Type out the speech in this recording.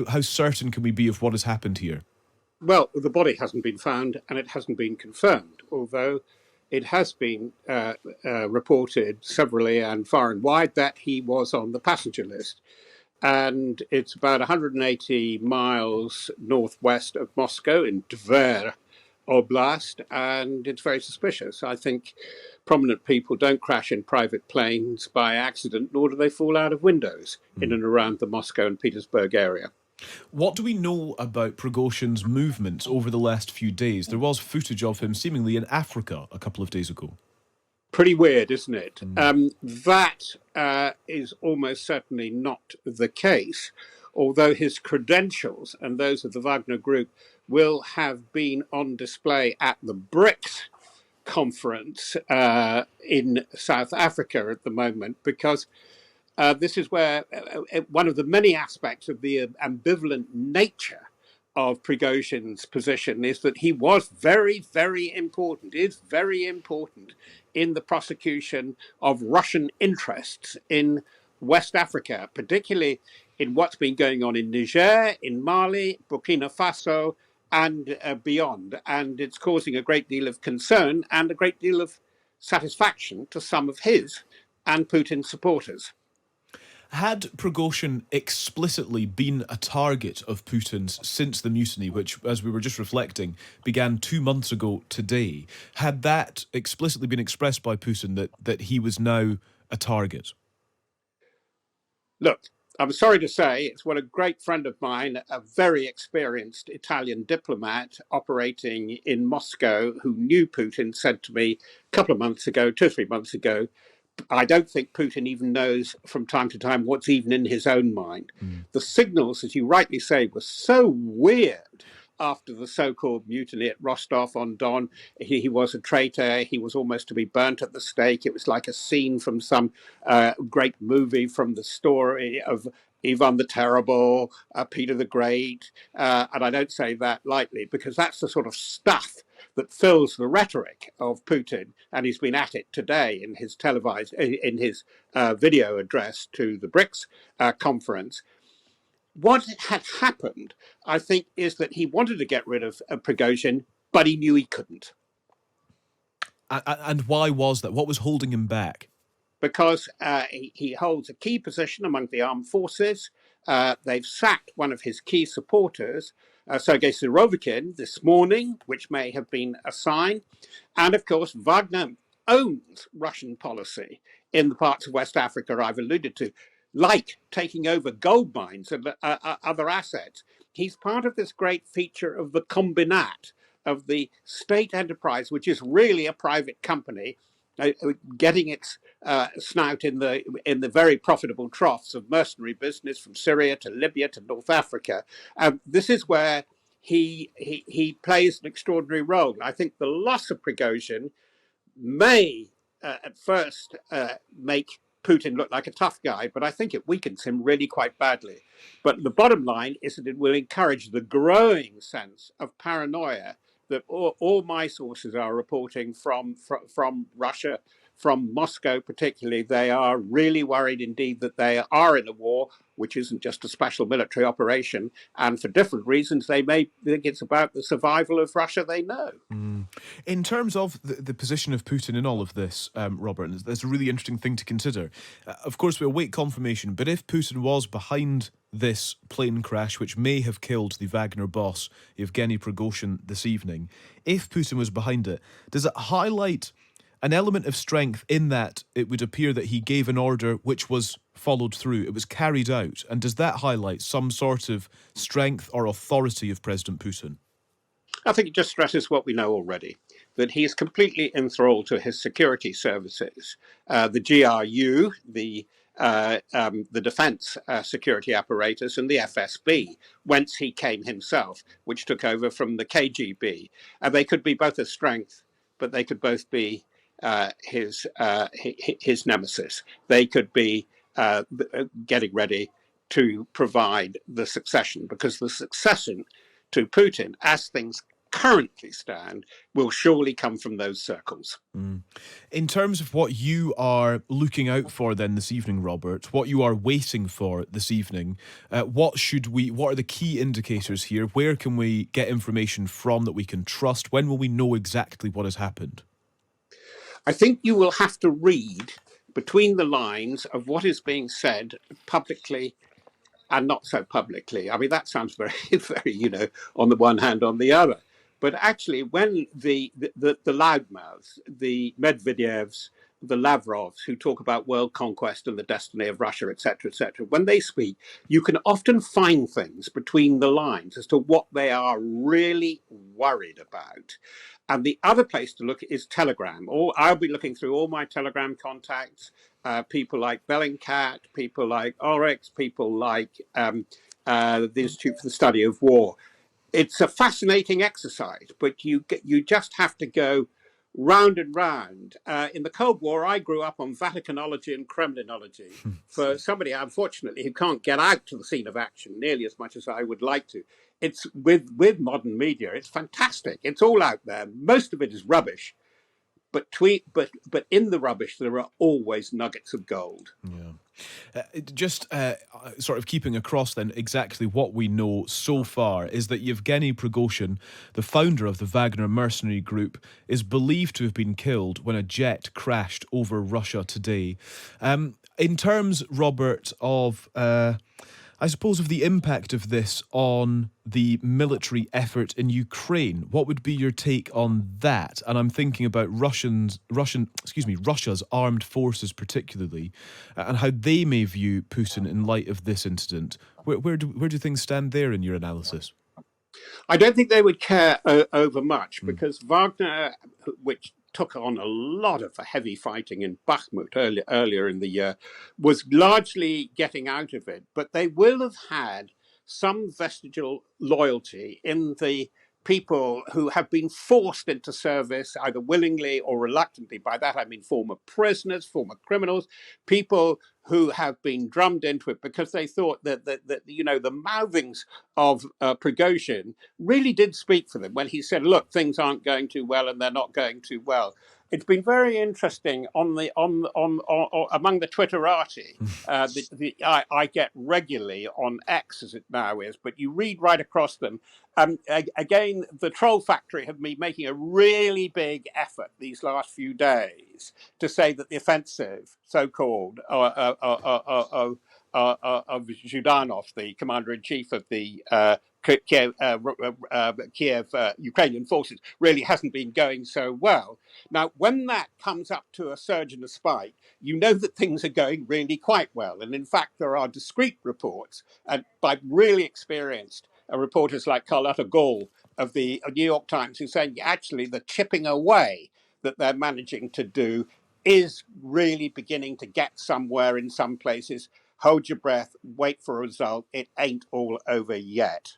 How certain can we be of what has happened here? Well, the body hasn't been found and it hasn't been confirmed, although it has been reported severally and far and wide that he was on the passenger list. And it's about 180 miles northwest of Moscow in Tver Oblast, and it's very suspicious. I think prominent people don't crash in private planes by accident, nor do they fall out of windows in and around the Moscow and Petersburg area. What do we know about Prigozhin's movements over the last few days? There was footage of him seemingly in Africa a couple of days ago. Pretty weird, isn't it? That is almost certainly not the case, although his credentials and those of the Wagner group will have been on display at the BRICS conference in South Africa at the moment, because this is where one of the many aspects of the ambivalent nature of Prigozhin's position is that he was very, very important, is very important in the prosecution of Russian interests in West Africa, particularly in what's been going on in Niger, in Mali, Burkina Faso, and beyond. And it's causing a great deal of concern and a great deal of satisfaction to some of his and Putin's supporters. Had Prigozhin explicitly been a target of Putin's since the mutiny, which, as we were just reflecting, began 2 months ago today, had that explicitly been expressed by Putin that he was now a target? Look, I'm sorry to say, it's what a great friend of mine, a very experienced Italian diplomat operating in Moscow, who knew Putin, said to me a couple of months ago, 2 or 3 months ago. I don't think Putin even knows from time to time what's even in his own mind. The signals, as you rightly say, were so weird after the so-called mutiny at Rostov-on-Don. He was a traitor. He was almost to be burnt at the stake. It was like a scene from some great movie, from the story of Ivan the Terrible, Peter the Great. And I don't say that lightly, because that's the sort of stuff that fills the rhetoric of Putin, and he's been at it today in his video address to the BRICS conference. What had happened, I think, is that he wanted to get rid of Prigozhin, but he knew he couldn't. And why was that? What was holding him back? Because he holds a key position among the armed forces. They've sacked one of his key supporters, Sergei Surovikin, this morning, which may have been a sign. And of course, Wagner owns Russian policy in the parts of West Africa I've alluded to, like taking over gold mines and other assets. He's part of this great feature of the Combinat, of the state enterprise, which is really a private company, getting its snout in the very profitable troughs of mercenary business from Syria to Libya to North Africa. This is where he plays an extraordinary role. I think the loss of Prigozhin may at first make Putin look like a tough guy, but I think it weakens him really quite badly. But the bottom line is that it will encourage the growing sense of paranoia that all my sources are reporting from Russia, from Moscow particularly. They are really worried indeed that they are in a war, which isn't just a special military operation. And for different reasons, they may think it's about the survival of Russia they know. In terms of the position of Putin in all of this, Robert, that's a really interesting thing to consider. Of course, we await confirmation, but if Putin was behind this plane crash, which may have killed the Wagner boss, Yevgeny Prigozhin, this evening, if Putin was behind it, does it highlight an element of strength in that it would appear that he gave an order which was followed through, it was carried out? And does that highlight some sort of strength or authority of President Putin? I think it just stresses what we know already, that he is completely enthralled to his security services, the GRU, the defense security apparatus, and the FSB, whence he came himself, which took over from the KGB. They could be both a strength, but they could both be his nemesis. They could be getting ready to provide the succession, because the succession to Putin, as things currently stand will surely come from those circles. In terms of what you are looking out for then this evening, Robert, what you are waiting for this evening, what are the key indicators here? Where can we get information from that we can trust? When will we know exactly what has happened? I think you will have to read between the lines of what is being said publicly and not so publicly. I mean, that sounds very, very, on the one hand, on the other. But actually, when the loudmouths, the Medvedevs, the Lavrovs, who talk about world conquest and the destiny of Russia, etc., when they speak, you can often find things between the lines as to what they are really worried about. And the other place to look is Telegram. Or I'll be looking through all my Telegram contacts, people like Bellingcat, people like Oryx, people like the Institute for the Study of War. It's a fascinating exercise, but you just have to go round and round. In the Cold War, I grew up on Vaticanology and Kremlinology. For somebody, unfortunately, who can't get out to the scene of action nearly as much as I would like to, it's with modern media, it's fantastic. It's all out there. Most of it is rubbish, but in the rubbish there are always nuggets of gold. Yeah. Just sort of keeping across then exactly what we know so far is that Yevgeny Prigozhin, the founder of the Wagner mercenary group, is believed to have been killed when a jet crashed over Russia today. In terms, Robert, of I suppose of the impact of this on the military effort in Ukraine, what would be your take on that? And I'm thinking about Russia's armed forces particularly, and how they may view Putin in light of this incident. Where do things stand there in your analysis? I don't think they would care over much because Wagner, which took on a lot of heavy fighting in Bakhmut earlier in the year, was largely getting out of it. But they will have had some vestigial loyalty in the people who have been forced into service either willingly or reluctantly. By that I mean former prisoners, former criminals, people who have been drummed into it because they thought that the mouthings of Prigozhin really did speak for them when he said, "Look, things aren't going too well, and they're not going too well." It's been very interesting on among the Twitterati. I get regularly on X as it now is, but you read right across them. Again, the Troll Factory have been making a really big effort these last few days to say that the offensive, so-called, of Zhudanov, the commander-in-chief of the Kiev Ukrainian forces, really hasn't been going so well. Now, when that comes up to a surge and a spike, you know that things are going really quite well. And in fact, there are discrete reports by really experienced reporters like Carlotta Gall of the New York Times who say actually the chipping away that they're managing to do is really beginning to get somewhere in some places. Hold your breath, wait for a result. It ain't all over yet.